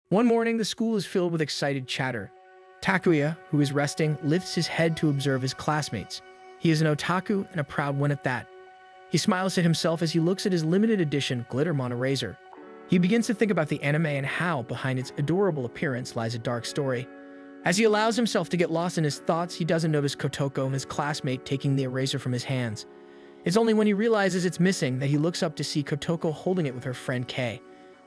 One morning, the school is filled with excited chatter. Takuya, who is resting, lifts his head to observe his classmates. He is an otaku and a proud one at that. He smiles at himself as he looks at his limited edition Glittermon eraser. He begins to think about the anime and how, behind its adorable appearance, lies a dark story. As he allows himself to get lost in his thoughts, he doesn't notice Kotoko, his classmate, taking the eraser from his hands. It's only when he realizes it's missing that he looks up to see Kotoko holding it with her friend Kei.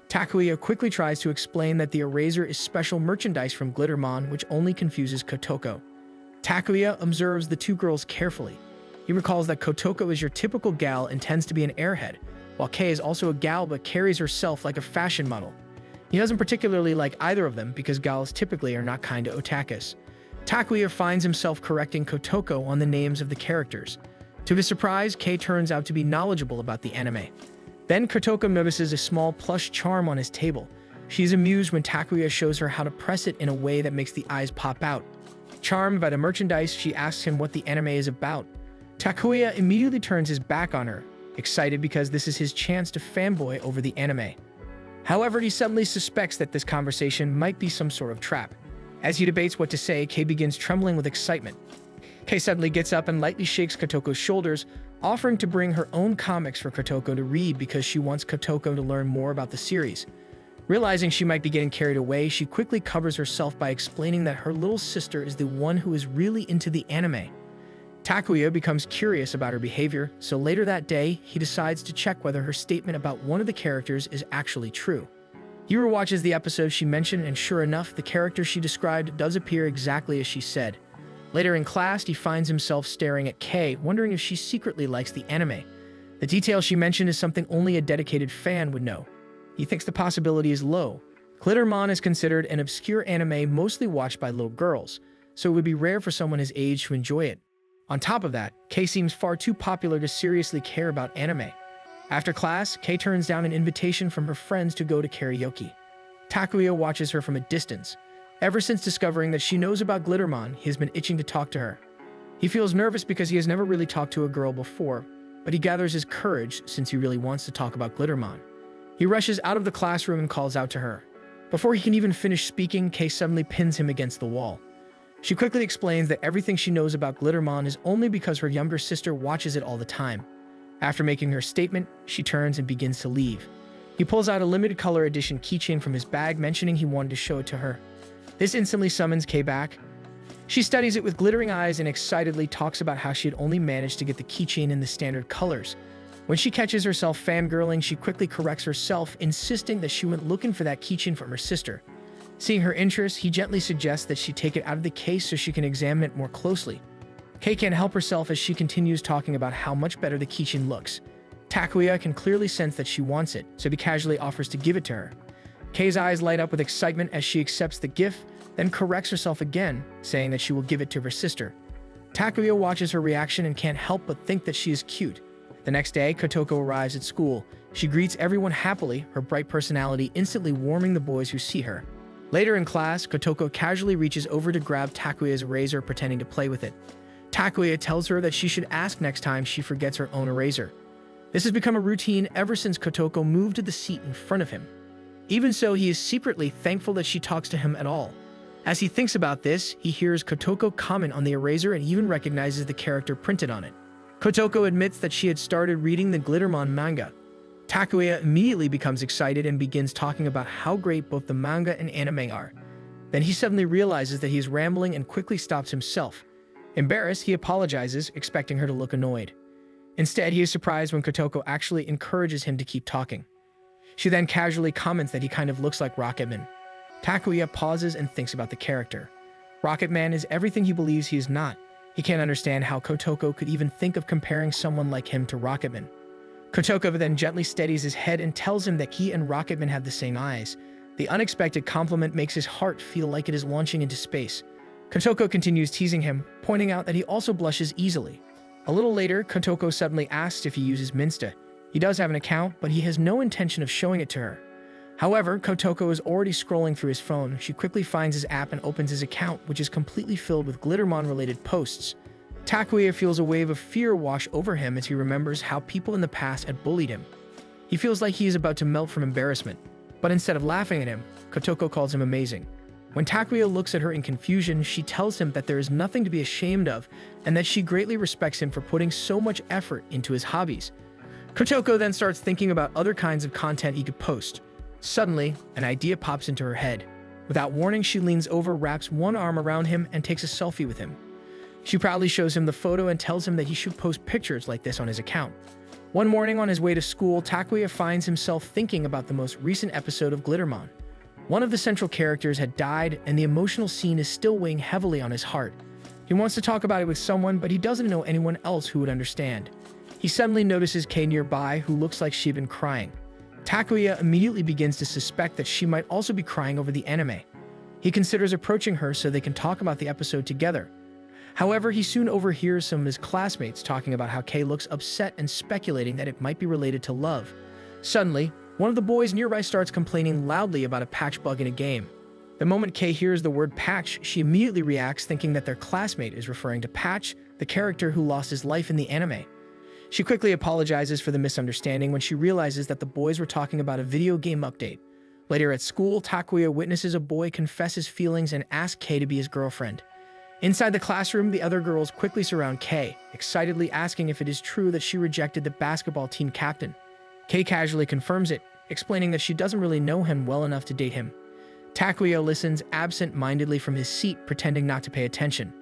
Takuya quickly tries to explain that the eraser is special merchandise from Glittermon, which only confuses Kotoko. Takuya observes the two girls carefully. He recalls that Kotoko is your typical gal and tends to be an airhead, while Kei is also a gal but carries herself like a fashion model. He doesn't particularly like either of them because gals typically are not kind to otakus. Takuya finds himself correcting Kotoko on the names of the characters. To his surprise, Kei turns out to be knowledgeable about the anime. Then Kotoko notices a small plush charm on his table. She is amused when Takuya shows her how to press it in a way that makes the eyes pop out. Charmed by the merchandise, she asks him what the anime is about. Takuya immediately turns his back on her, excited because this is his chance to fanboy over the anime. However, he suddenly suspects that this conversation might be some sort of trap. As he debates what to say, Kei begins trembling with excitement. Kei suddenly gets up and lightly shakes Kotoko's shoulders, offering to bring her own comics for Kotoko to read because she wants Kotoko to learn more about the series. Realizing she might be getting carried away, she quickly covers herself by explaining that her little sister is the one who is really into the anime. Takuya becomes curious about her behavior, so later that day, he decides to check whether her statement about one of the characters is actually true. He rewatches the episode she mentioned, and sure enough, the character she described does appear exactly as she said. Later in class, he finds himself staring at Kei, wondering if she secretly likes the anime. The detail she mentioned is something only a dedicated fan would know. He thinks the possibility is low. Glittermon is considered an obscure anime mostly watched by little girls, so it would be rare for someone his age to enjoy it. On top of that, Kei seems far too popular to seriously care about anime. After class, Kei turns down an invitation from her friends to go to karaoke. Takuya watches her from a distance. Ever since discovering that she knows about Glittermon, he has been itching to talk to her. He feels nervous because he has never really talked to a girl before, but he gathers his courage since he really wants to talk about Glittermon. He rushes out of the classroom and calls out to her. Before he can even finish speaking, Kei suddenly pins him against the wall. She quickly explains that everything she knows about Glittermon is only because her younger sister watches it all the time. After making her statement, she turns and begins to leave. He pulls out a limited color edition keychain from his bag, mentioning he wanted to show it to her. This instantly summons Kei back. She studies it with glittering eyes and excitedly talks about how she had only managed to get the keychain in the standard colors. When she catches herself fangirling, she quickly corrects herself, insisting that she went looking for that keychain from her sister. Seeing her interest, he gently suggests that she take it out of the case so she can examine it more closely. Kei can't help herself as she continues talking about how much better the keychain looks. Takuya can clearly sense that she wants it, so he casually offers to give it to her. Kei's eyes light up with excitement as she accepts the gift, then corrects herself again, saying that she will give it to her sister. Takuya watches her reaction and can't help but think that she is cute. The next day, Kotoko arrives at school. She greets everyone happily, her bright personality instantly warming the boys who see her. Later in class, Kotoko casually reaches over to grab Takuya's eraser, pretending to play with it. Takuya tells her that she should ask next time she forgets her own eraser. This has become a routine ever since Kotoko moved to the seat in front of him. Even so, he is secretly thankful that she talks to him at all. As he thinks about this, he hears Kotoko comment on the eraser and even recognizes the character printed on it. Kotoko admits that she had started reading the Glittermon manga. Takuya immediately becomes excited and begins talking about how great both the manga and anime are. Then he suddenly realizes that he is rambling and quickly stops himself. Embarrassed, he apologizes, expecting her to look annoyed. Instead, he is surprised when Kotoko actually encourages him to keep talking. She then casually comments that he kind of looks like Rocketman. Takuya pauses and thinks about the character. Rocketman is everything he believes he is not. He can't understand how Kotoko could even think of comparing someone like him to Rocketman. Kotoko then gently steadies his head and tells him that he and Rocketman have the same eyes. The unexpected compliment makes his heart feel like it is launching into space. Kotoko continues teasing him, pointing out that he also blushes easily. A little later, Kotoko suddenly asks if he uses Minsta. He does have an account, but he has no intention of showing it to her. However, Kotoko is already scrolling through his phone. She quickly finds his app and opens his account, which is completely filled with Glittermon-related posts. Takuya feels a wave of fear wash over him as he remembers how people in the past had bullied him. He feels like he is about to melt from embarrassment. But instead of laughing at him, Kotoko calls him amazing. When Takuya looks at her in confusion, she tells him that there is nothing to be ashamed of and that she greatly respects him for putting so much effort into his hobbies. Kotoko then starts thinking about other kinds of content he could post. Suddenly, an idea pops into her head. Without warning, she leans over, wraps one arm around him, and takes a selfie with him. She proudly shows him the photo and tells him that he should post pictures like this on his account. One morning on his way to school, Takuya finds himself thinking about the most recent episode of Glittermon. One of the central characters had died, and the emotional scene is still weighing heavily on his heart. He wants to talk about it with someone, but he doesn't know anyone else who would understand. He suddenly notices Kei nearby, who looks like she'd been crying. Takuya immediately begins to suspect that she might also be crying over the anime. He considers approaching her so they can talk about the episode together. However, he soon overhears some of his classmates talking about how Kei looks upset and speculating that it might be related to love. Suddenly, one of the boys nearby starts complaining loudly about a patch bug in a game. The moment Kei hears the word patch, she immediately reacts, thinking that their classmate is referring to Patch, the character who lost his life in the anime. She quickly apologizes for the misunderstanding when she realizes that the boys were talking about a video game update. Later at school, Takuya witnesses a boy confess his feelings and ask Kei to be his girlfriend. Inside the classroom, the other girls quickly surround Kei, excitedly asking if it is true that she rejected the basketball team captain. Kei casually confirms it, explaining that she doesn't really know him well enough to date him. Takuya listens absent-mindedly from his seat, pretending not to pay attention.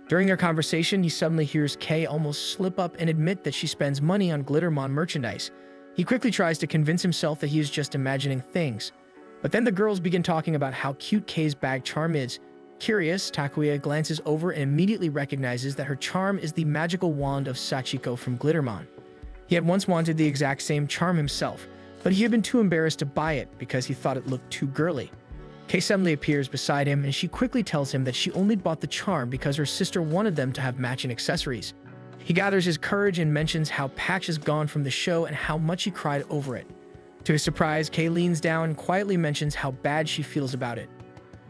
During their conversation, he suddenly hears Kei almost slip up and admit that she spends money on Glittermon merchandise. He quickly tries to convince himself that he is just imagining things. But then the girls begin talking about how cute Kei's bag charm is. Curious, Takuya glances over and immediately recognizes that her charm is the magical wand of Sachiko from Glittermon. He had once wanted the exact same charm himself, but he had been too embarrassed to buy it because he thought it looked too girly. Kei suddenly appears beside him, and she quickly tells him that she only bought the charm because her sister wanted them to have matching accessories. He gathers his courage and mentions how Patch is gone from the show and how much he cried over it. To his surprise, Kei leans down and quietly mentions how bad she feels about it.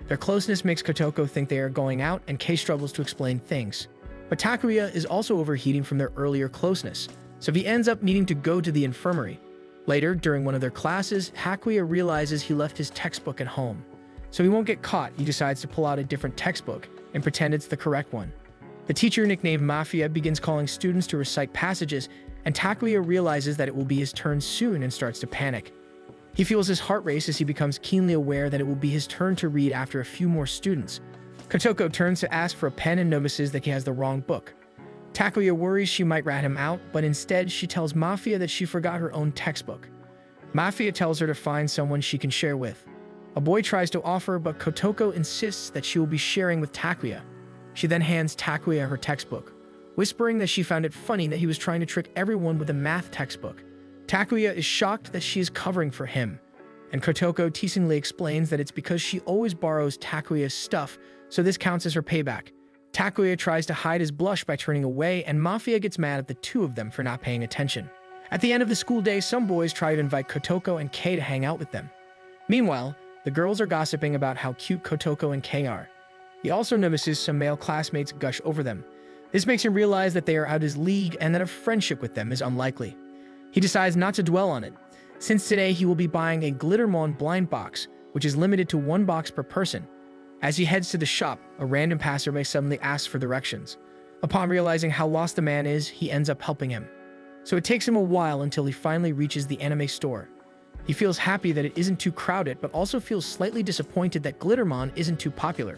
Their closeness makes Kotoko think they are going out, and Kei struggles to explain things. But Takuya is also overheating from their earlier closeness, so he ends up needing to go to the infirmary. Later, during one of their classes, Takuya realizes he left his textbook at home. So he won't get caught, he decides to pull out a different textbook and pretend it's the correct one. The teacher, nicknamed Mafia, begins calling students to recite passages, and Takuya realizes that it will be his turn soon and starts to panic. He feels his heart race as he becomes keenly aware that it will be his turn to read after a few more students. Kotoko turns to ask for a pen and notices that he has the wrong book. Takuya worries she might rat him out, but instead she tells Mafia that she forgot her own textbook. Mafia tells her to find someone she can share with. A boy tries to offer, but Kotoko insists that she will be sharing with Takuya. She then hands Takuya her textbook, whispering that she found it funny that he was trying to trick everyone with a math textbook. Takuya is shocked that she is covering for him, and Kotoko teasingly explains that it's because she always borrows Takuya's stuff, so this counts as her payback. Takuya tries to hide his blush by turning away, and Mafia gets mad at the two of them for not paying attention. At the end of the school day, some boys try to invite Kotoko and Kei to hang out with them. Meanwhile, the girls are gossiping about how cute Kotoko and Kei are. He also notices some male classmates gush over them. This makes him realize that they are out his league and that a friendship with them is unlikely. He decides not to dwell on it. Since today he will be buying a Glittermon blind box, which is limited to 1 box per person. As he heads to the shop, a random passerby suddenly asks for directions. Upon realizing how lost the man is, he ends up helping him. So it takes him a while until he finally reaches the anime store. He feels happy that it isn't too crowded, but also feels slightly disappointed that Glittermon isn't too popular.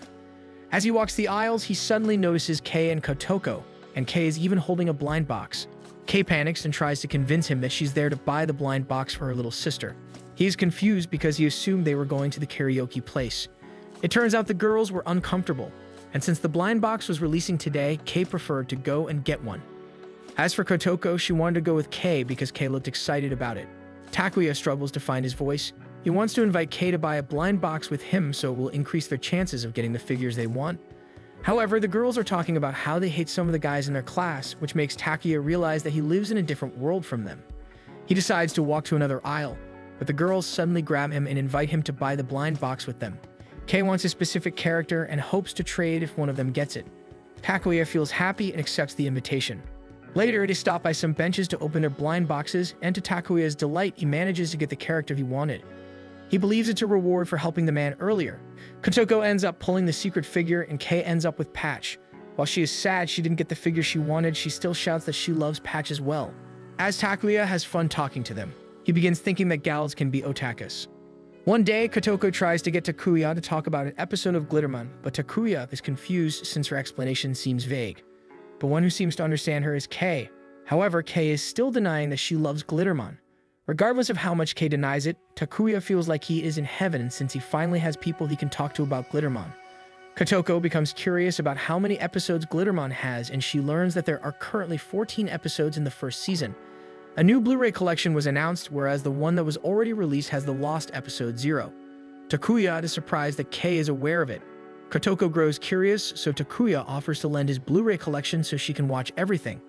As he walks the aisles, he suddenly notices Kei and Kotoko, and Kei is even holding a blind box. Kei panics and tries to convince him that she's there to buy the blind box for her little sister. He is confused because he assumed they were going to the karaoke place. It turns out the girls were uncomfortable, and since the blind box was releasing today, Kei preferred to go and get one. As for Kotoko, she wanted to go with Kei because Kei looked excited about it. Takuya struggles to find his voice. He wants to invite Kei to buy a blind box with him so it will increase their chances of getting the figures they want. However, the girls are talking about how they hate some of the guys in their class, which makes Takuya realize that he lives in a different world from them. He decides to walk to another aisle, but the girls suddenly grab him and invite him to buy the blind box with them. Kei wants a specific character and hopes to trade if one of them gets it. Takuya feels happy and accepts the invitation. Later, it is stopped by some benches to open their blind boxes, and to Takuya's delight, he manages to get the character he wanted. He believes it's a reward for helping the man earlier. Kotoko ends up pulling the secret figure and Kei ends up with Patch. While she is sad she didn't get the figure she wanted, she still shouts that she loves Patch as well. As Takuya has fun talking to them, he begins thinking that gals can be otakus. One day, Kotoko tries to get Takuya to talk about an episode of Glitterman, but Takuya is confused since her explanation seems vague. But one who seems to understand her is Kei. However, Kei is still denying that she loves Glitterman. Regardless of how much Kei denies it, Takuya feels like he is in heaven since he finally has people he can talk to about Glitterman. Kotoko becomes curious about how many episodes Glitterman has, and she learns that there are currently 14 episodes in the first season. A new Blu-ray collection was announced, whereas the one that was already released has the lost episode 0. Takuya is surprised that Kei is aware of it. Kotoko grows curious, so Takuya offers to lend his Blu-ray collection so she can watch everything.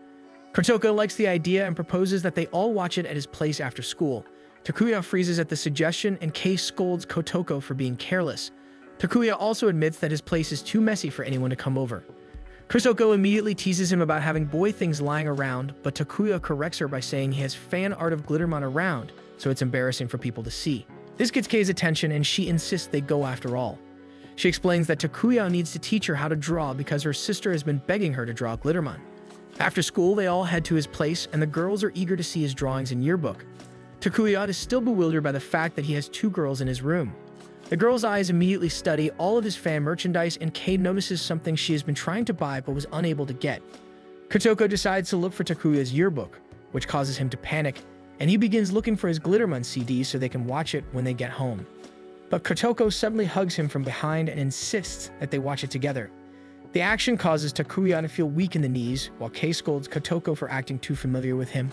Kotoko likes the idea and proposes that they all watch it at his place after school. Takuya freezes at the suggestion and Kei scolds Kotoko for being careless. Takuya also admits that his place is too messy for anyone to come over. Kotoko immediately teases him about having boy things lying around, but Takuya corrects her by saying he has fan art of Glitterman around, so it's embarrassing for people to see. This gets Kei's attention and she insists they go after all. She explains that Takuya needs to teach her how to draw because her sister has been begging her to draw Glitterman. After school, they all head to his place and the girls are eager to see his drawings and yearbook. Takuya is still bewildered by the fact that he has 2 girls in his room. The girl's eyes immediately study all of his fan merchandise and Kei notices something she has been trying to buy but was unable to get. Kotoko decides to look for Takuya's yearbook, which causes him to panic, and he begins looking for his Glitterman CD so they can watch it when they get home. But Kotoko suddenly hugs him from behind and insists that they watch it together. The action causes Takuya to feel weak in the knees, while Kei scolds Kotoko for acting too familiar with him.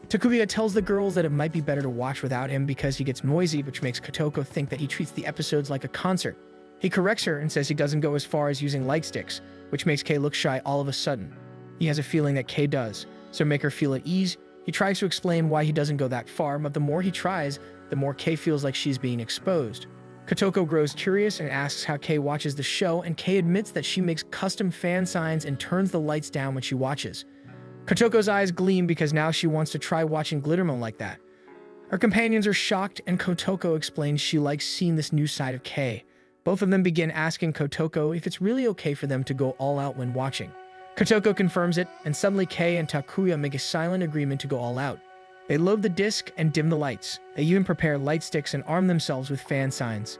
Takuya tells the girls that it might be better to watch without him because he gets noisy, which makes Kotoko think that he treats the episodes like a concert. He corrects her and says he doesn't go as far as using light sticks, which makes Kei look shy all of a sudden. He has a feeling that Kei does, so to make her feel at ease, he tries to explain why he doesn't go that far, but the more he tries, the more Kei feels like she's being exposed. Kotoko grows curious and asks how Kei watches the show, and Kei admits that she makes custom fan signs and turns the lights down when she watches. Kotoko's eyes gleam because now she wants to try watching Glitterman like that. Her companions are shocked and Kotoko explains she likes seeing this new side of Kei. Both of them begin asking Kotoko if it's really okay for them to go all out when watching. Kotoko confirms it, and suddenly Kei and Takuya make a silent agreement to go all out. They load the disc and dim the lights. They even prepare light sticks and arm themselves with fan signs.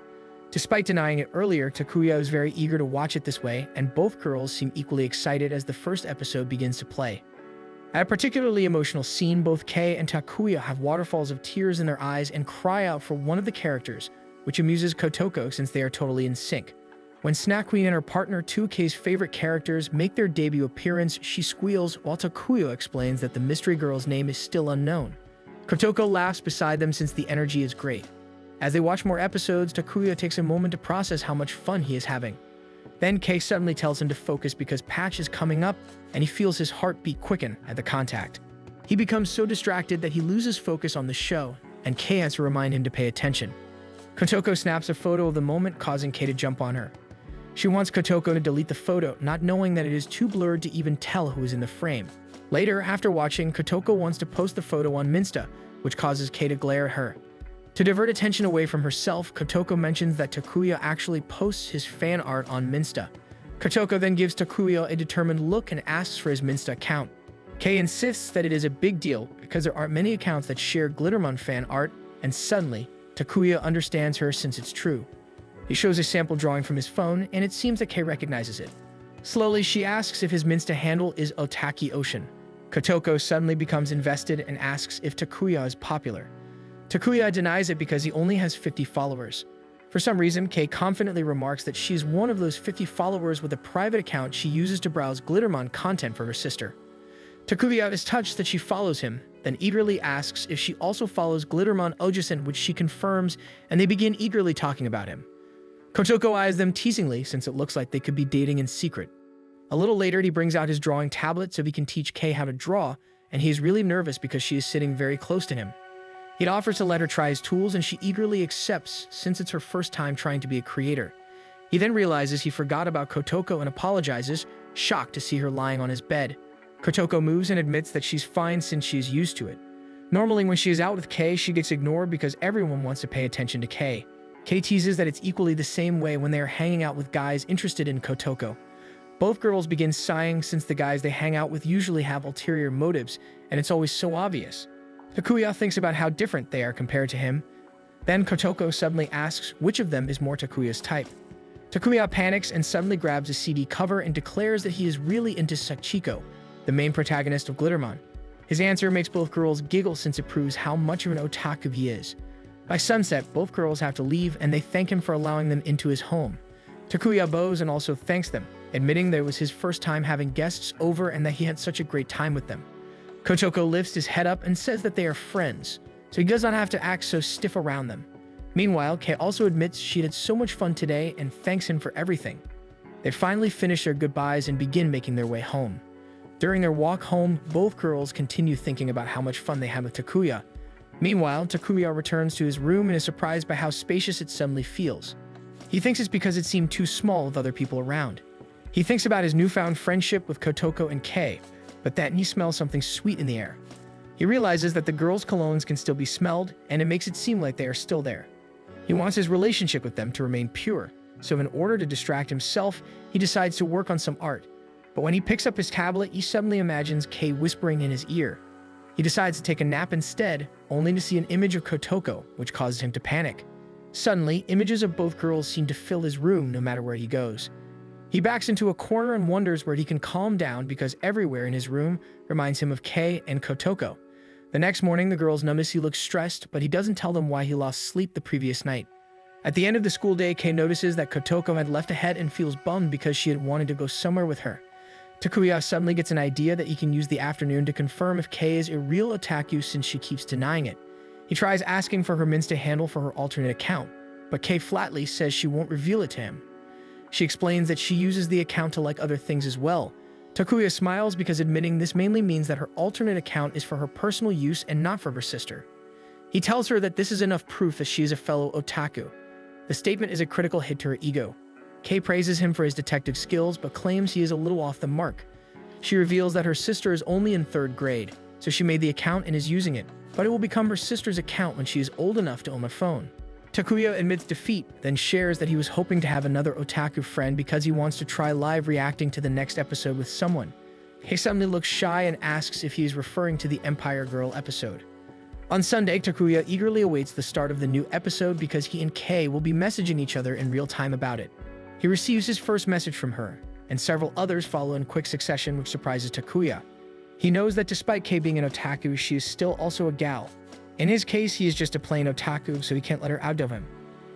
Despite denying it earlier, Takuya is very eager to watch it this way, and both girls seem equally excited as the first episode begins to play. At a particularly emotional scene, both Kei and Takuya have waterfalls of tears in their eyes and cry out for one of the characters, which amuses Kotoko since they are totally in sync. When Snack Queen and her partner, 2K's favorite characters, make their debut appearance, she squeals while Takuya explains that the mystery girl's name is still unknown. Kotoko laughs beside them since the energy is great. As they watch more episodes, Takuya takes a moment to process how much fun he is having. Then Kei suddenly tells him to focus because Patch is coming up, and he feels his heartbeat quicken at the contact. He becomes so distracted that he loses focus on the show, and Kei has to remind him to pay attention. Kotoko snaps a photo of the moment, causing Kei to jump on her. She wants Kotoko to delete the photo, not knowing that it is too blurred to even tell who is in the frame. Later, after watching, Kotoko wants to post the photo on Minsta, which causes Kei to glare at her. To divert attention away from herself, Kotoko mentions that Takuya actually posts his fan art on Minsta. Kotoko then gives Takuya a determined look and asks for his Minsta account. Kei insists that it is a big deal because there aren't many accounts that share Glitterman fan art, and suddenly, Takuya understands her since it's true. He shows a sample drawing from his phone, and it seems that Kei recognizes it. Slowly, she asks if his Minsta handle is Otaki Ocean. Kotoko suddenly becomes invested and asks if Takuya is popular. Takuya denies it because he only has 50 followers. For some reason, Kei confidently remarks that she is one of those 50 followers with a private account she uses to browse Glitterman content for her sister. Takuya is touched that she follows him, then eagerly asks if she also follows Glitterman Ojusen, which she confirms, and they begin eagerly talking about him. Kotoko eyes them teasingly since it looks like they could be dating in secret. A little later, he brings out his drawing tablet so he can teach Kei how to draw, and he is really nervous because she is sitting very close to him. He offers to let her try his tools, and she eagerly accepts since it's her first time trying to be a creator. He then realizes he forgot about Kotoko and apologizes, shocked to see her lying on his bed. Kotoko moves and admits that she's fine since she is used to it. Normally, when she is out with Kei, she gets ignored because everyone wants to pay attention to Kei. Kei teases that it's equally the same way when they are hanging out with guys interested in Kotoko. Both girls begin sighing since the guys they hang out with usually have ulterior motives, and it's always so obvious. Takuya thinks about how different they are compared to him. Then Kotoko suddenly asks which of them is more Takuya's type. Takuya panics and suddenly grabs a CD cover and declares that he is really into Sachiko, the main protagonist of Glittermon. His answer makes both girls giggle since it proves how much of an otaku he is. By sunset, both girls have to leave and they thank him for allowing them into his home. Takuya bows and also thanks them, admitting that it was his first time having guests over and that he had such a great time with them. Kotoko lifts his head up and says that they are friends, so he does not have to act so stiff around them. Meanwhile, Kei also admits she had so much fun today and thanks him for everything. They finally finish their goodbyes and begin making their way home. During their walk home, both girls continue thinking about how much fun they had with Takuya. Meanwhile, Takuya returns to his room and is surprised by how spacious it suddenly feels. He thinks it's because it seemed too small with other people around. He thinks about his newfound friendship with Kotoko and Kei, but then he smells something sweet in the air. He realizes that the girls' colognes can still be smelled, and it makes it seem like they are still there. He wants his relationship with them to remain pure, so in order to distract himself, he decides to work on some art. But when he picks up his tablet, he suddenly imagines Kei whispering in his ear. He decides to take a nap instead, only to see an image of Kotoko, which causes him to panic. Suddenly, images of both girls seem to fill his room no matter where he goes. He backs into a corner and wonders where he can calm down because everywhere in his room reminds him of Kei and Kotoko. The next morning, the girls notice he looks stressed, but he doesn't tell them why he lost sleep the previous night. At the end of the school day, Kei notices that Kotoko had left ahead and feels bummed because she had wanted to go somewhere with her. Takuya suddenly gets an idea that he can use the afternoon to confirm if Kei is a real otaku since she keeps denying it. He tries asking for her Minsta handle for her alternate account, but Kei flatly says she won't reveal it to him. She explains that she uses the account to like other things as well. Takuya smiles because admitting this mainly means that her alternate account is for her personal use and not for her sister. He tells her that this is enough proof that she is a fellow otaku. The statement is a critical hit to her ego. Kei praises him for his detective skills, but claims he is a little off the mark. She reveals that her sister is only in 3rd grade, so she made the account and is using it, but it will become her sister's account when she is old enough to own a phone. Takuya admits defeat, then shares that he was hoping to have another otaku friend because he wants to try live reacting to the next episode with someone. Kei suddenly looks shy and asks if he is referring to the Empire Girl episode. On Sunday, Takuya eagerly awaits the start of the new episode because he and Kei will be messaging each other in real time about it. He receives his first message from her, and several others follow in quick succession, which surprises Takuya. He knows that despite Kei being an otaku, she is still also a gal. In his case, he is just a plain otaku, so he can't let her out of him.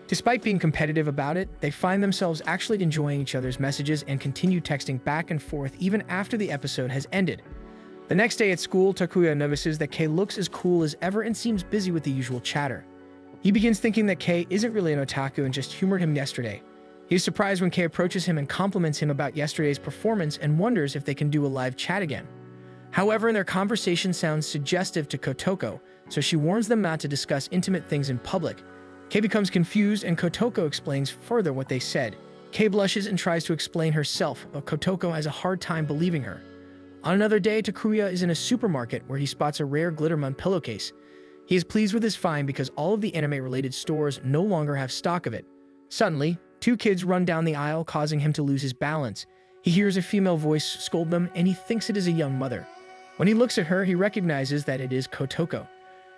Despite being competitive about it, they find themselves actually enjoying each other's messages and continue texting back and forth even after the episode has ended. The next day at school, Takuya notices that Kei looks as cool as ever and seems busy with the usual chatter. He begins thinking that Kei isn't really an otaku and just humored him yesterday. He is surprised when Kei approaches him and compliments him about yesterday's performance and wonders if they can do a live chat again. However, their conversation sounds suggestive to Kotoko, so she warns them not to discuss intimate things in public. Kei becomes confused and Kotoko explains further what they said. Kei blushes and tries to explain herself, but Kotoko has a hard time believing her. On another day, Takuya is in a supermarket where he spots a rare Glittermon pillowcase. He is pleased with his find because all of the anime-related stores no longer have stock of it. Suddenly, 2 kids run down the aisle, causing him to lose his balance. He hears a female voice scold them, and he thinks it is a young mother. When he looks at her, he recognizes that it is Kotoko.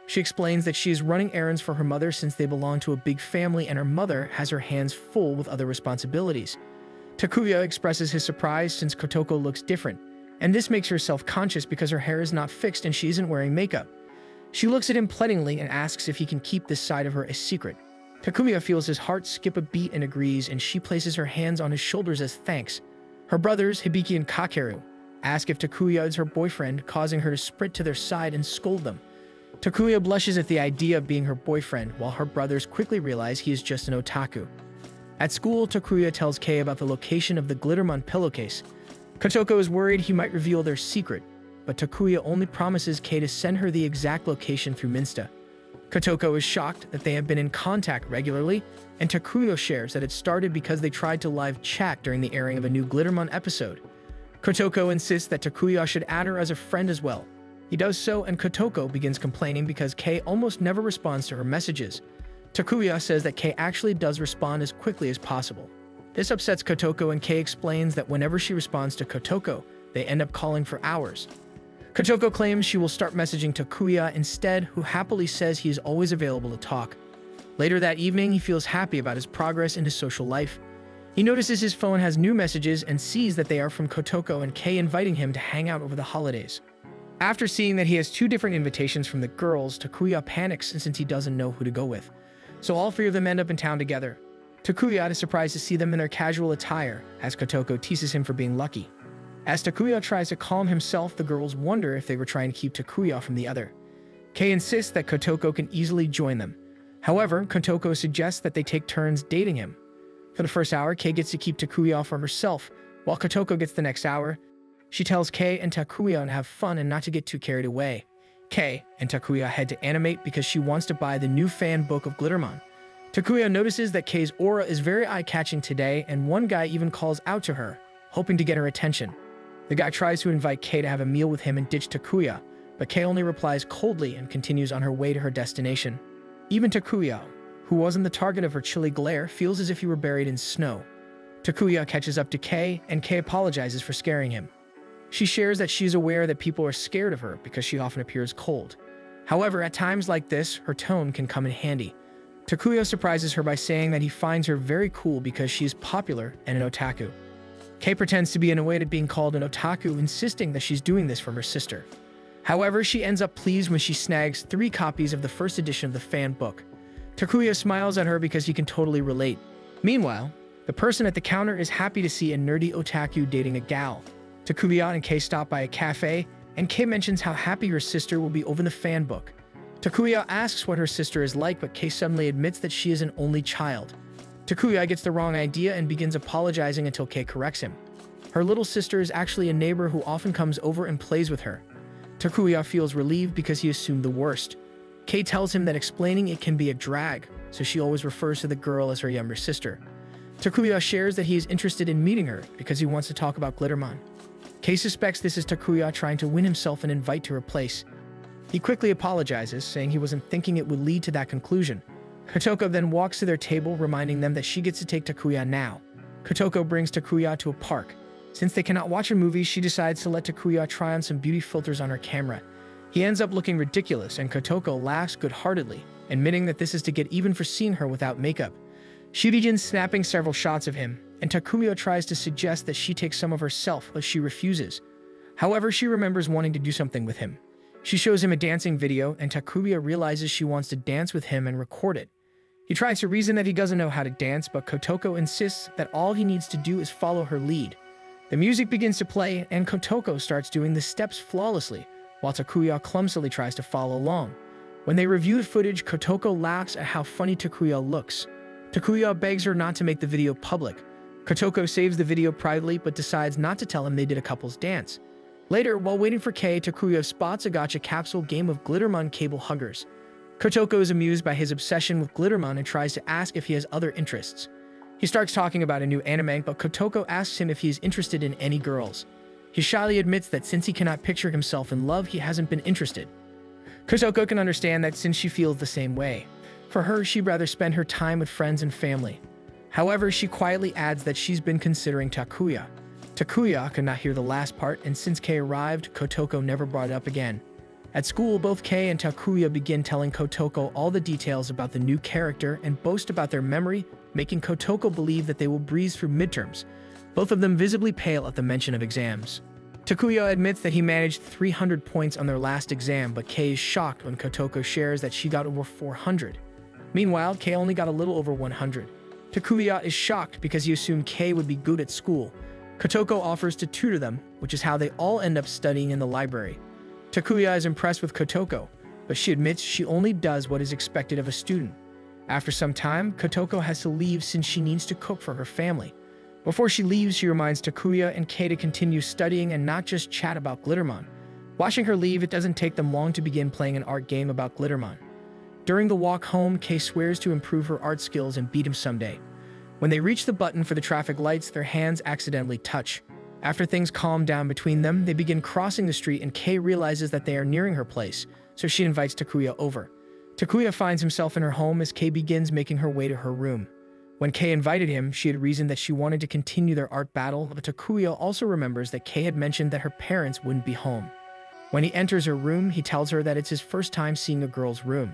She explains that she is running errands for her mother since they belong to a big family and her mother has her hands full with other responsibilities. Takuya expresses his surprise since Kotoko looks different, and this makes her self-conscious because her hair is not fixed and she isn't wearing makeup. She looks at him pleadingly and asks if he can keep this side of her a secret. Takuya feels his heart skip a beat and agrees, and she places her hands on his shoulders as thanks. Her brothers, Hibiki and Kakeru, ask if Takuya is her boyfriend, causing her to sprint to their side and scold them. Takuya blushes at the idea of being her boyfriend, while her brothers quickly realize he is just an otaku. At school, Takuya tells Kei about the location of the Glittermon pillowcase. Kotoko is worried he might reveal their secret, but Takuya only promises Kei to send her the exact location through Minsta. Kotoko is shocked that they have been in contact regularly, and Takuya shares that it started because they tried to live chat during the airing of a new Glittermon episode. Kotoko insists that Takuya should add her as a friend as well. He does so, and Kotoko begins complaining because Kei almost never responds to her messages. Takuya says that Kei actually does respond as quickly as possible. This upsets Kotoko, and Kei explains that whenever she responds to Kotoko, they end up calling for hours. Kotoko claims she will start messaging Takuya instead, who happily says he is always available to talk. Later that evening, he feels happy about his progress in his social life. He notices his phone has new messages and sees that they are from Kotoko and Kei inviting him to hang out over the holidays. After seeing that he has 2 different invitations from the girls, Takuya panics since he doesn't know who to go with. So all 3 of them end up in town together. Takuya is surprised to see them in their casual attire, as Kotoko teases him for being lucky. As Takuya tries to calm himself, the girls wonder if they were trying to keep Takuya from the other. Kei insists that Kotoko can easily join them. However, Kotoko suggests that they take turns dating him. For the first hour, Kei gets to keep Takuya for herself, while Kotoko gets the next hour. She tells Kei and Takuya to have fun and not to get too carried away. Kei and Takuya head to Animate because she wants to buy the new fan book of Glittermon. Takuya notices that Kei's aura is very eye-catching today, and one guy even calls out to her, hoping to get her attention. The guy tries to invite Kei to have a meal with him and ditch Takuya, but Kei only replies coldly and continues on her way to her destination. Even Takuya, who wasn't the target of her chilly glare, feels as if he were buried in snow. Takuya catches up to Kei, and Kei apologizes for scaring him. She shares that she is aware that people are scared of her because she often appears cold. However, at times like this, her tone can come in handy. Takuya surprises her by saying that he finds her very cool because she is popular and an otaku. Kei pretends to be annoyed at being called an otaku, insisting that she's doing this for her sister. However, she ends up pleased when she snags 3 copies of the first edition of the fan book. Takuya smiles at her because he can totally relate. Meanwhile, the person at the counter is happy to see a nerdy otaku dating a gal. Takuya and Kei stop by a cafe, and Kei mentions how happy her sister will be over the fan book. Takuya asks what her sister is like, but Kei suddenly admits that she is an only child. Takuya gets the wrong idea and begins apologizing until Kei corrects him. Her little sister is actually a neighbor who often comes over and plays with her. Takuya feels relieved because he assumed the worst. Kei tells him that explaining it can be a drag, so she always refers to the girl as her younger sister. Takuya shares that he is interested in meeting her because he wants to talk about Glittermon. Kei suspects this is Takuya trying to win himself an invite to her place. He quickly apologizes, saying he wasn't thinking it would lead to that conclusion. Kotoko then walks to their table, reminding them that she gets to take Takuya now. Kotoko brings Takuya to a park. Since they cannot watch a movie, she decides to let Takuya try on some beauty filters on her camera. He ends up looking ridiculous, and Kotoko laughs good-heartedly, admitting that this is to get even for seeing her without makeup. She begins snapping several shots of him, and Takuya tries to suggest that she take some of herself, but she refuses. However, she remembers wanting to do something with him. She shows him a dancing video, and Takuya realizes she wants to dance with him and record it. He tries to reason that he doesn't know how to dance, but Kotoko insists that all he needs to do is follow her lead. The music begins to play, and Kotoko starts doing the steps flawlessly, while Takuya clumsily tries to follow along. When they review the footage, Kotoko laughs at how funny Takuya looks. Takuya begs her not to make the video public. Kotoko saves the video privately, but decides not to tell him they did a couple's dance. Later, while waiting for Kei, Takuya spots a gacha capsule game of Glittermon cable huggers. Kotoko is amused by his obsession with Glittermon and tries to ask if he has other interests. He starts talking about a new anime, but Kotoko asks him if he is interested in any girls. He shyly admits that since he cannot picture himself in love, he hasn't been interested. Kotoko can understand that since she feels the same way. For her, she'd rather spend her time with friends and family. However, she quietly adds that she's been considering Takuya. Takuya could not hear the last part, and since Kei arrived, Kotoko never brought it up again. At school, both Kei and Takuya begin telling Kotoko all the details about the new character and boast about their memory, making Kotoko believe that they will breeze through midterms, both of them visibly pale at the mention of exams. Takuya admits that he managed 300 points on their last exam, but Kei is shocked when Kotoko shares that she got over 400. Meanwhile, Kei only got a little over 100. Takuya is shocked because he assumed Kei would be good at school. Kotoko offers to tutor them, which is how they all end up studying in the library. Takuya is impressed with Kotoko, but she admits she only does what is expected of a student. After some time, Kotoko has to leave since she needs to cook for her family. Before she leaves, she reminds Takuya and Kei to continue studying and not just chat about Glittermon. Watching her leave, it doesn't take them long to begin playing an art game about Glittermon. During the walk home, Kei swears to improve her art skills and beat him someday. When they reach the button for the traffic lights, their hands accidentally touch. After things calm down between them, they begin crossing the street and Kei realizes that they are nearing her place, so she invites Takuya over. Takuya finds himself in her home as Kei begins making her way to her room. When Kei invited him, she had reasoned that she wanted to continue their art battle, but Takuya also remembers that Kei had mentioned that her parents wouldn't be home. When he enters her room, he tells her that it's his first time seeing a girl's room.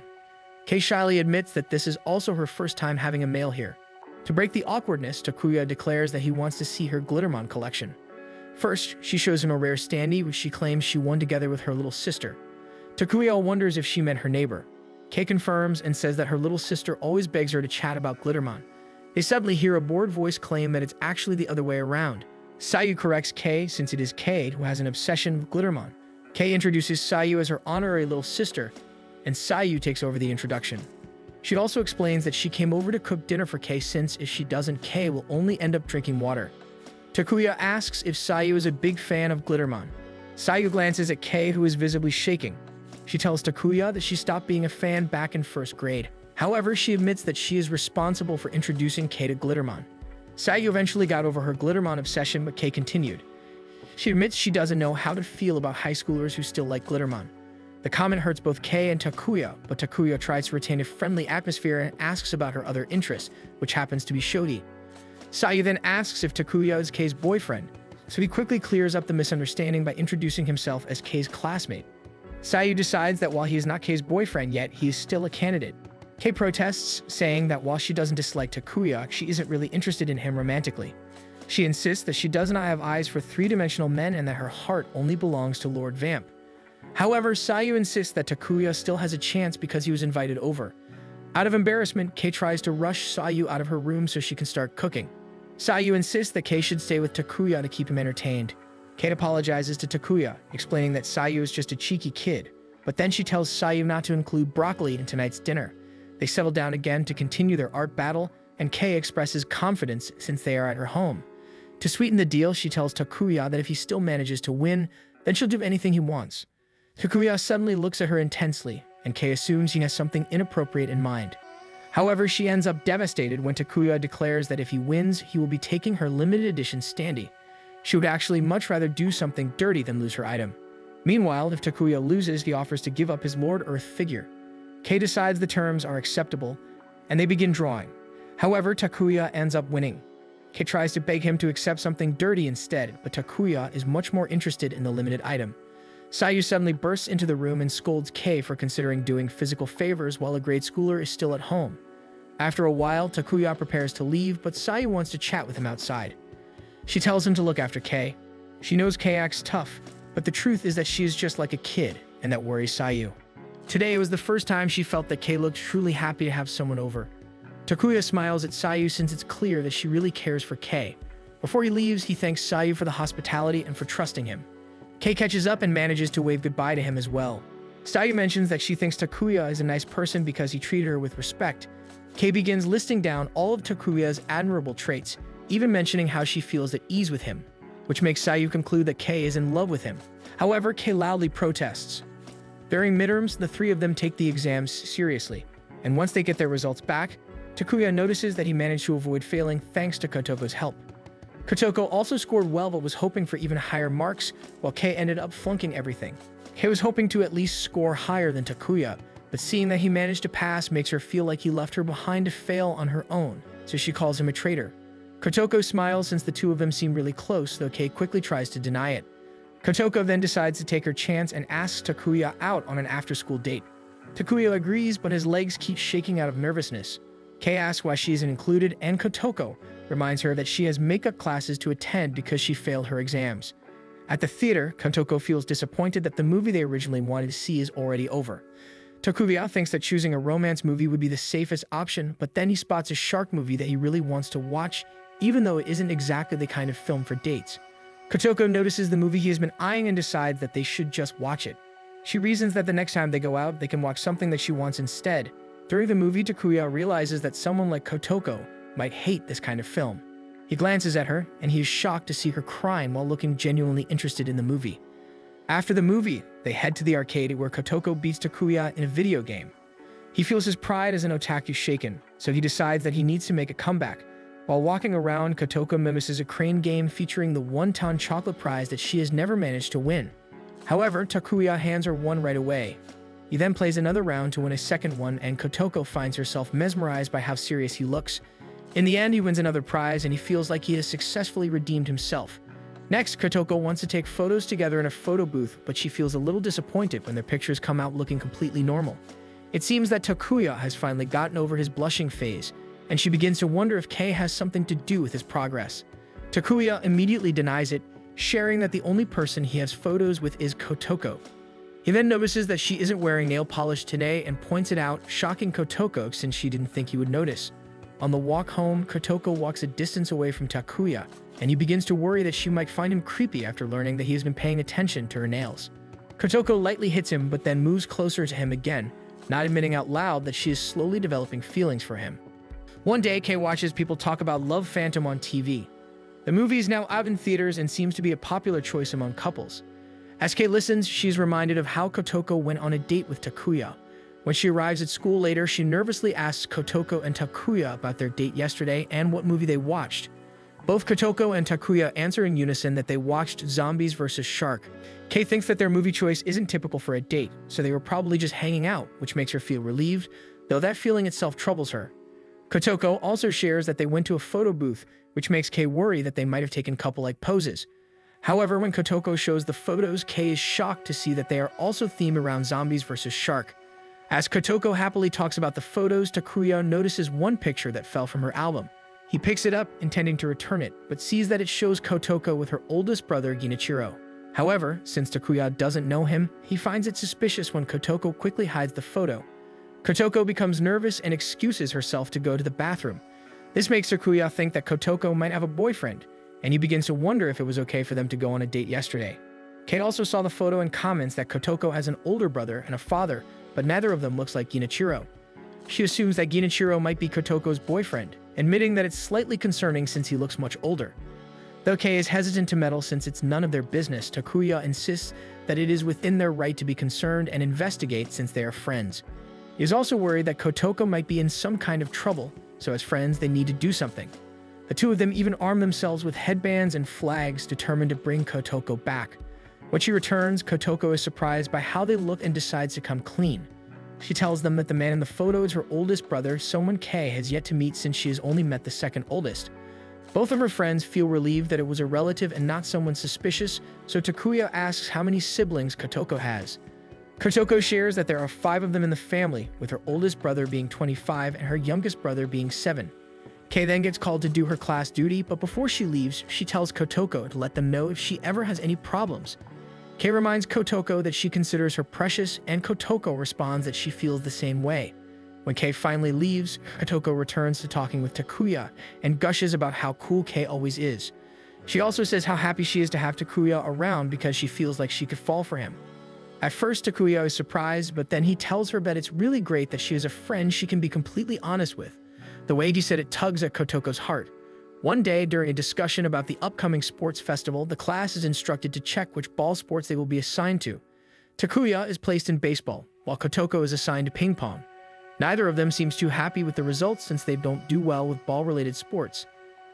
Kei shyly admits that this is also her first time having a male here. To break the awkwardness, Takuya declares that he wants to see her Glittermon collection. First, she shows him a rare standee which she claims she won together with her little sister. Takuya wonders if she meant her neighbor. Kei confirms and says that her little sister always begs her to chat about Glittermon. They suddenly hear a bored voice claim that it's actually the other way around. Sayu corrects Kei since it is Kei who has an obsession with Glittermon. Kei introduces Sayu as her honorary little sister, and Sayu takes over the introduction. She also explains that she came over to cook dinner for Kei since if she doesn't, Kei will only end up drinking water. Takuya asks if Sayu is a big fan of Glittermon. Sayu glances at Kei, who is visibly shaking. She tells Takuya that she stopped being a fan back in first grade. However, she admits that she is responsible for introducing Kei to Glittermon. Sayu eventually got over her Glittermon obsession, but Kei continued. She admits she doesn't know how to feel about high schoolers who still like Glittermon. The comment hurts both Kei and Takuya, but Takuya tries to retain a friendly atmosphere and asks about her other interests, which happens to be shodi. Sayu then asks if Takuya is Kei's boyfriend, so he quickly clears up the misunderstanding by introducing himself as Kei's classmate. Sayu decides that while he is not Kei's boyfriend yet, he is still a candidate. Kei protests, saying that while she doesn't dislike Takuya, she isn't really interested in him romantically. She insists that she does not have eyes for three-dimensional men and that her heart only belongs to Lord Vamp. However, Sayu insists that Takuya still has a chance because he was invited over. Out of embarrassment, Kei tries to rush Sayu out of her room so she can start cooking. Sayu insists that Kei should stay with Takuya to keep him entertained. Kei apologizes to Takuya, explaining that Sayu is just a cheeky kid, but then she tells Sayu not to include broccoli in tonight's dinner. They settle down again to continue their art battle, and Kei expresses confidence since they are at her home. To sweeten the deal, she tells Takuya that if he still manages to win, then she'll do anything he wants. Takuya suddenly looks at her intensely, and Kei assumes he has something inappropriate in mind. However, she ends up devastated when Takuya declares that if he wins, he will be taking her limited edition standee. She would actually much rather do something dirty than lose her item. Meanwhile, if Takuya loses, he offers to give up his Lord Earth figure. Kei decides the terms are acceptable, and they begin drawing. However, Takuya ends up winning. Kei tries to beg him to accept something dirty instead, but Takuya is much more interested in the limited item. Sayu suddenly bursts into the room and scolds Kei for considering doing physical favors while a grade schooler is still at home. After a while, Takuya prepares to leave, but Sayu wants to chat with him outside. She tells him to look after Kei. She knows Kei acts tough, but the truth is that she is just like a kid, and that worries Sayu. Today was the first time she felt that Kei looked truly happy to have someone over. Takuya smiles at Sayu since it's clear that she really cares for Kei. Before he leaves, he thanks Sayu for the hospitality and for trusting him. Kei catches up and manages to wave goodbye to him as well. Sayu mentions that she thinks Takuya is a nice person because he treated her with respect. Kei begins listing down all of Takuya's admirable traits, even mentioning how she feels at ease with him, which makes Sayu conclude that Kei is in love with him. However, Kei loudly protests. During midterms, the three of them take the exams seriously, and once they get their results back, Takuya notices that he managed to avoid failing thanks to Kotoko's help. Kotoko also scored well but was hoping for even higher marks, while Kei ended up flunking everything. Kei was hoping to at least score higher than Takuya, but seeing that he managed to pass makes her feel like he left her behind to fail on her own, so she calls him a traitor. Kotoko smiles since the two of them seem really close, though Kei quickly tries to deny it. Kotoko then decides to take her chance and asks Takuya out on an after-school date. Takuya agrees, but his legs keep shaking out of nervousness. Kei asks why she isn't included, and Kotoko reminds her that she has makeup classes to attend because she failed her exams. At the theater, Kotoko feels disappointed that the movie they originally wanted to see is already over. Takuya thinks that choosing a romance movie would be the safest option, but then he spots a shark movie that he really wants to watch, even though it isn't exactly the kind of film for dates. Kotoko notices the movie he has been eyeing and decides that they should just watch it. She reasons that the next time they go out, they can watch something that she wants instead. During the movie, Takuya realizes that someone like Kotoko might hate this kind of film. He glances at her, and he is shocked to see her crying while looking genuinely interested in the movie. After the movie, they head to the arcade where Kotoko beats Takuya in a video game. He feels his pride as an otaku shaken, so he decides that he needs to make a comeback. While walking around, Kotoko mimics a crane game featuring the one-ton chocolate prize that she has never managed to win. However, Takuya hands her one right away. He then plays another round to win a second one, and Kotoko finds herself mesmerized by how serious he looks. In the end, he wins another prize, and he feels like he has successfully redeemed himself. Next, Kotoko wants to take photos together in a photo booth, but she feels a little disappointed when their pictures come out looking completely normal. It seems that Takuya has finally gotten over his blushing phase, and she begins to wonder if Kei has something to do with his progress. Takuya immediately denies it, sharing that the only person he has photos with is Kotoko. He then notices that she isn't wearing nail polish today and points it out, shocking Kotoko since she didn't think he would notice. On the walk home, Kotoko walks a distance away from Takuya, and he begins to worry that she might find him creepy after learning that he has been paying attention to her nails. Kotoko lightly hits him but then moves closer to him again, not admitting out loud that she is slowly developing feelings for him. One day, Kei watches people talk about Love Phantom on TV. The movie is now out in theaters and seems to be a popular choice among couples. As Kei listens, she is reminded of how Kotoko went on a date with Takuya. When she arrives at school later, she nervously asks Kotoko and Takuya about their date yesterday and what movie they watched. Both Kotoko and Takuya answer in unison that they watched Zombies vs. Shark. Kei thinks that their movie choice isn't typical for a date, so they were probably just hanging out, which makes her feel relieved, though that feeling itself troubles her. Kotoko also shares that they went to a photo booth, which makes Kei worry that they might have taken couple-like poses. However, when Kotoko shows the photos, Kei is shocked to see that they are also themed around Zombies vs. Shark. As Kotoko happily talks about the photos, Takuya notices one picture that fell from her album. He picks it up, intending to return it, but sees that it shows Kotoko with her oldest brother, Genichiro. However, since Takuya doesn't know him, he finds it suspicious when Kotoko quickly hides the photo. Kotoko becomes nervous and excuses herself to go to the bathroom. This makes Takuya think that Kotoko might have a boyfriend, and he begins to wonder if it was okay for them to go on a date yesterday. Kate also saw the photo and comments that Kotoko has an older brother and a father, but neither of them looks like Genichiro. She assumes that Genichiro might be Kotoko's boyfriend, admitting that it's slightly concerning since he looks much older. Though Kei is hesitant to meddle since it's none of their business, Takuya insists that it is within their right to be concerned and investigate since they are friends. He is also worried that Kotoko might be in some kind of trouble, so as friends they need to do something. The two of them even arm themselves with headbands and flags, determined to bring Kotoko back. When she returns, Kotoko is surprised by how they look and decides to come clean. She tells them that the man in the photo is her oldest brother, someone Kei has yet to meet since she has only met the second oldest. Both of her friends feel relieved that it was a relative and not someone suspicious, so Takuya asks how many siblings Kotoko has. Kotoko shares that there are 5 of them in the family, with her oldest brother being 25 and her youngest brother being 7. Kei then gets called to do her class duty, but before she leaves, she tells Kotoko to let them know if she ever has any problems. Kei reminds Kotoko that she considers her precious, and Kotoko responds that she feels the same way. When Kei finally leaves, Kotoko returns to talking with Takuya and gushes about how cool Kei always is. She also says how happy she is to have Takuya around because she feels like she could fall for him. At first, Takuya is surprised, but then he tells her that it's really great that she has a friend she can be completely honest with. The way he said it tugs at Kotoko's heart. One day, during a discussion about the upcoming sports festival, the class is instructed to check which ball sports they will be assigned to. Takuya is placed in baseball, while Kotoko is assigned to ping pong. Neither of them seems too happy with the results since they don't do well with ball-related sports.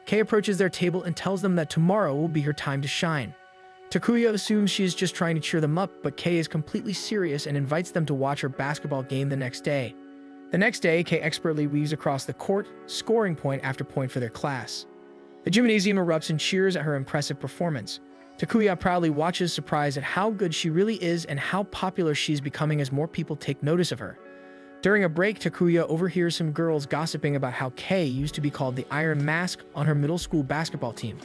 Kei approaches their table and tells them that tomorrow will be her time to shine. Takuya assumes she is just trying to cheer them up, but Kei is completely serious and invites them to watch her basketball game the next day. The next day, Kei expertly weaves across the court, scoring point after point for their class. The gymnasium erupts and cheers at her impressive performance. Takuya proudly watches, surprised at how good she really is and how popular she's becoming as more people take notice of her. During a break, Takuya overhears some girls gossiping about how Kei used to be called the Iron Mask on her middle school basketball team.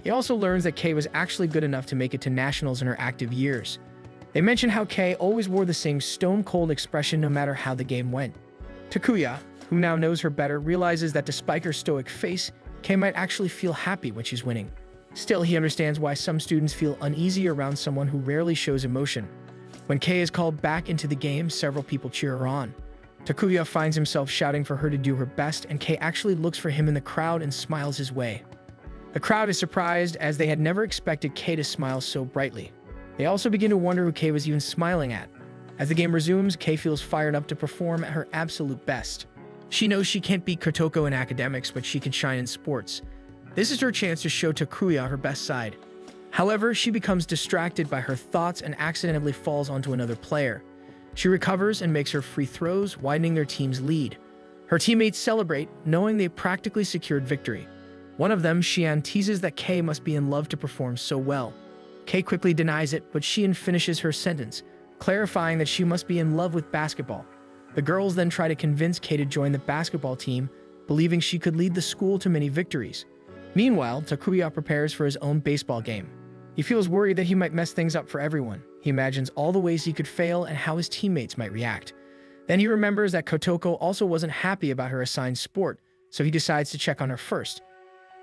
He also learns that Kei was actually good enough to make it to nationals in her active years. They mention how Kei always wore the same stone-cold expression no matter how the game went. Takuya, who now knows her better, realizes that despite her stoic face, Kei might actually feel happy when she's winning. Still, he understands why some students feel uneasy around someone who rarely shows emotion. When Kei is called back into the game, several people cheer her on. Takuya finds himself shouting for her to do her best, and Kei actually looks for him in the crowd and smiles his way. The crowd is surprised as they had never expected Kei to smile so brightly. They also begin to wonder who Kei was even smiling at. As the game resumes, Kei feels fired up to perform at her absolute best. She knows she can't beat Kotoko in academics, but she can shine in sports. This is her chance to show Takuya her best side. However, she becomes distracted by her thoughts and accidentally falls onto another player. She recovers and makes her free throws, widening their team's lead. Her teammates celebrate, knowing they practically secured victory. One of them, Xian, teases that Kei must be in love to perform so well. Kei quickly denies it, but Xian finishes her sentence, clarifying that she must be in love with basketball. The girls then try to convince Kei to join the basketball team, believing she could lead the school to many victories. Meanwhile, Takuya prepares for his own baseball game. He feels worried that he might mess things up for everyone. He imagines all the ways he could fail and how his teammates might react. Then he remembers that Kotoko also wasn't happy about her assigned sport, so he decides to check on her first.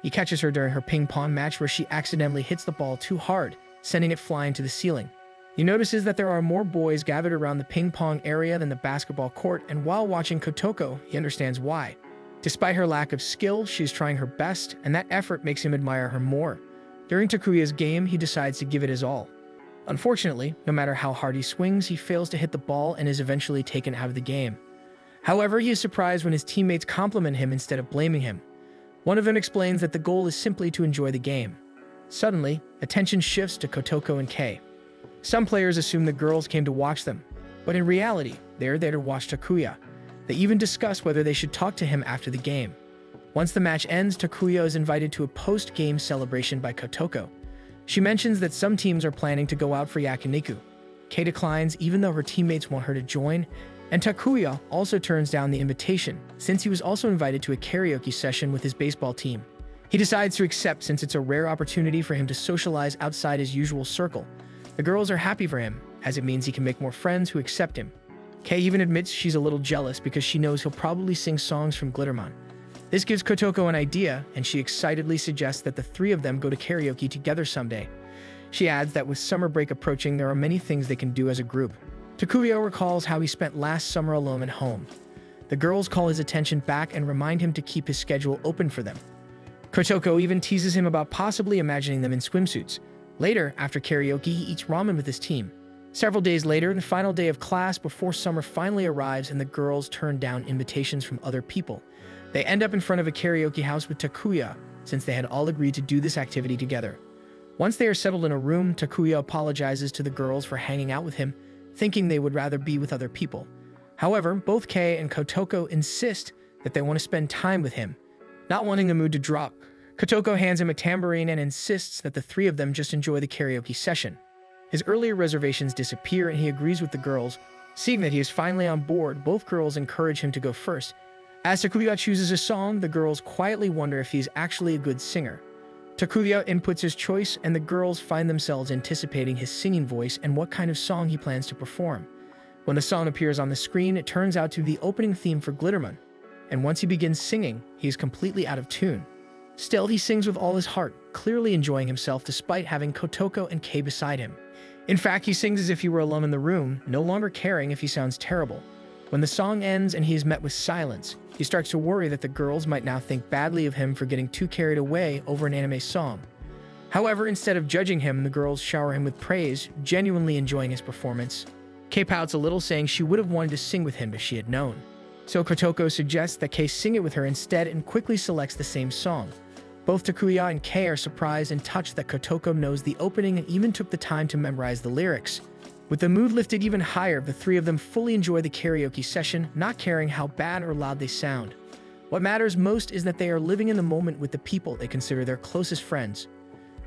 He catches her during her ping pong match where she accidentally hits the ball too hard, sending it flying to the ceiling. He notices that there are more boys gathered around the ping pong area than the basketball court, and while watching Kotoko, he understands why. Despite her lack of skill, she is trying her best, and that effort makes him admire her more. During Takuya's game, he decides to give it his all. Unfortunately, no matter how hard he swings, he fails to hit the ball and is eventually taken out of the game. However, he is surprised when his teammates compliment him instead of blaming him. One of them explains that the goal is simply to enjoy the game. Suddenly, attention shifts to Kotoko and Kei. Some players assume the girls came to watch them, but in reality, they are there to watch Takuya. They even discuss whether they should talk to him after the game. Once the match ends, Takuya is invited to a post-game celebration by Kotoko. She mentions that some teams are planning to go out for yakiniku. Kei declines even though her teammates want her to join, and Takuya also turns down the invitation since he was also invited to a karaoke session with his baseball team. He decides to accept since it's a rare opportunity for him to socialize outside his usual circle. The girls are happy for him, as it means he can make more friends who accept him. Kei even admits she's a little jealous because she knows he'll probably sing songs from Glitterman. This gives Kotoko an idea, and she excitedly suggests that the three of them go to karaoke together someday. She adds that with summer break approaching, there are many things they can do as a group. Takuya recalls how he spent last summer alone at home. The girls call his attention back and remind him to keep his schedule open for them. Kotoko even teases him about possibly imagining them in swimsuits. Later, after karaoke, he eats ramen with his team. Several days later, the final day of class before summer finally arrives and the girls turn down invitations from other people. They end up in front of a karaoke house with Takuya, since they had all agreed to do this activity together. Once they are settled in a room, Takuya apologizes to the girls for hanging out with him, thinking they would rather be with other people. However, both Kei and Kotoko insist that they want to spend time with him. Not wanting the mood to drop, Kotoko hands him a tambourine and insists that the three of them just enjoy the karaoke session. His earlier reservations disappear and he agrees with the girls. Seeing that he is finally on board, both girls encourage him to go first. As Takuya chooses a song, the girls quietly wonder if he's actually a good singer. Takuya inputs his choice, and the girls find themselves anticipating his singing voice and what kind of song he plans to perform. When the song appears on the screen, it turns out to be the opening theme for Glitterman, and once he begins singing, he is completely out of tune. Still, he sings with all his heart, clearly enjoying himself despite having Kotoko and Kei beside him. In fact, he sings as if he were alone in the room, no longer caring if he sounds terrible. When the song ends and he is met with silence, he starts to worry that the girls might now think badly of him for getting too carried away over an anime song. However, instead of judging him, the girls shower him with praise, genuinely enjoying his performance. Kei pouts a little, saying she would have wanted to sing with him if she had known. So Kotoko suggests that Kei sing it with her instead and quickly selects the same song. Both Takuya and Kei are surprised and touched that Kotoko knows the opening and even took the time to memorize the lyrics. With the mood lifted even higher, the three of them fully enjoy the karaoke session, not caring how bad or loud they sound. What matters most is that they are living in the moment with the people they consider their closest friends.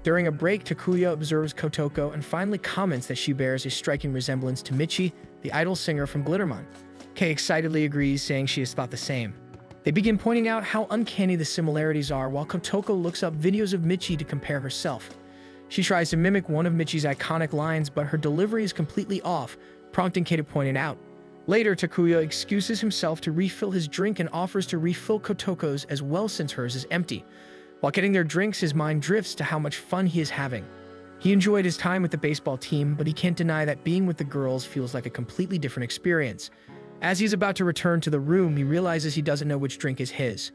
During a break, Takuya observes Kotoko and finally comments that she bears a striking resemblance to Michi, the idol singer from Glitterman. Kei excitedly agrees, saying she has thought the same. They begin pointing out how uncanny the similarities are while Kotoko looks up videos of Michi to compare herself. She tries to mimic one of Michi's iconic lines, but her delivery is completely off, prompting Kei to point it out. Later, Takuya excuses himself to refill his drink and offers to refill Kotoko's as well since hers is empty. While getting their drinks, his mind drifts to how much fun he is having. He enjoyed his time with the baseball team, but he can't deny that being with the girls feels like a completely different experience. As he's about to return to the room, he realizes he doesn't know which drink is his.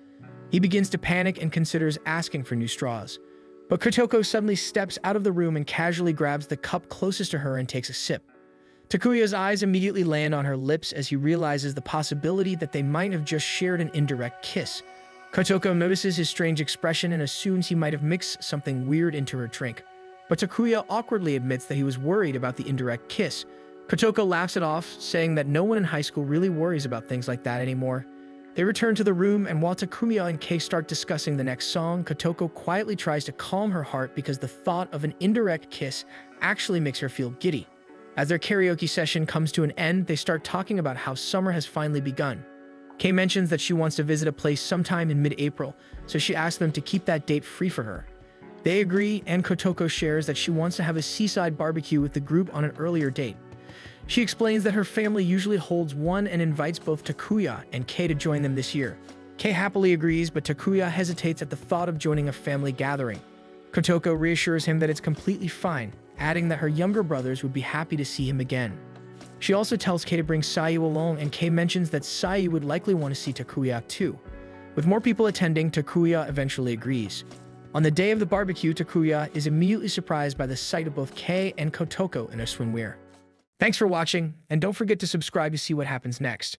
He begins to panic and considers asking for new straws. But Kotoko suddenly steps out of the room and casually grabs the cup closest to her and takes a sip. Takuya's eyes immediately land on her lips as he realizes the possibility that they might have just shared an indirect kiss. Kotoko notices his strange expression and assumes he might have mixed something weird into her drink. But Takuya awkwardly admits that he was worried about the indirect kiss, Kotoko laughs it off, saying that no one in high school really worries about things like that anymore. They return to the room, and while Takuya and Kei start discussing the next song, Kotoko quietly tries to calm her heart because the thought of an indirect kiss actually makes her feel giddy. As their karaoke session comes to an end, they start talking about how summer has finally begun. Kei mentions that she wants to visit a place sometime in mid-April, so she asks them to keep that date free for her. They agree, and Kotoko shares that she wants to have a seaside barbecue with the group on an earlier date. She explains that her family usually holds one and invites both Takuya and Kei to join them this year. Kei happily agrees, but Takuya hesitates at the thought of joining a family gathering. Kotoko reassures him that it's completely fine, adding that her younger brothers would be happy to see him again. She also tells Kei to bring Sayu along, and Kei mentions that Sayu would likely want to see Takuya too. With more people attending, Takuya eventually agrees. On the day of the barbecue, Takuya is immediately surprised by the sight of both Kei and Kotoko in a swimwear. Thanks for watching, and don't forget to subscribe to see what happens next.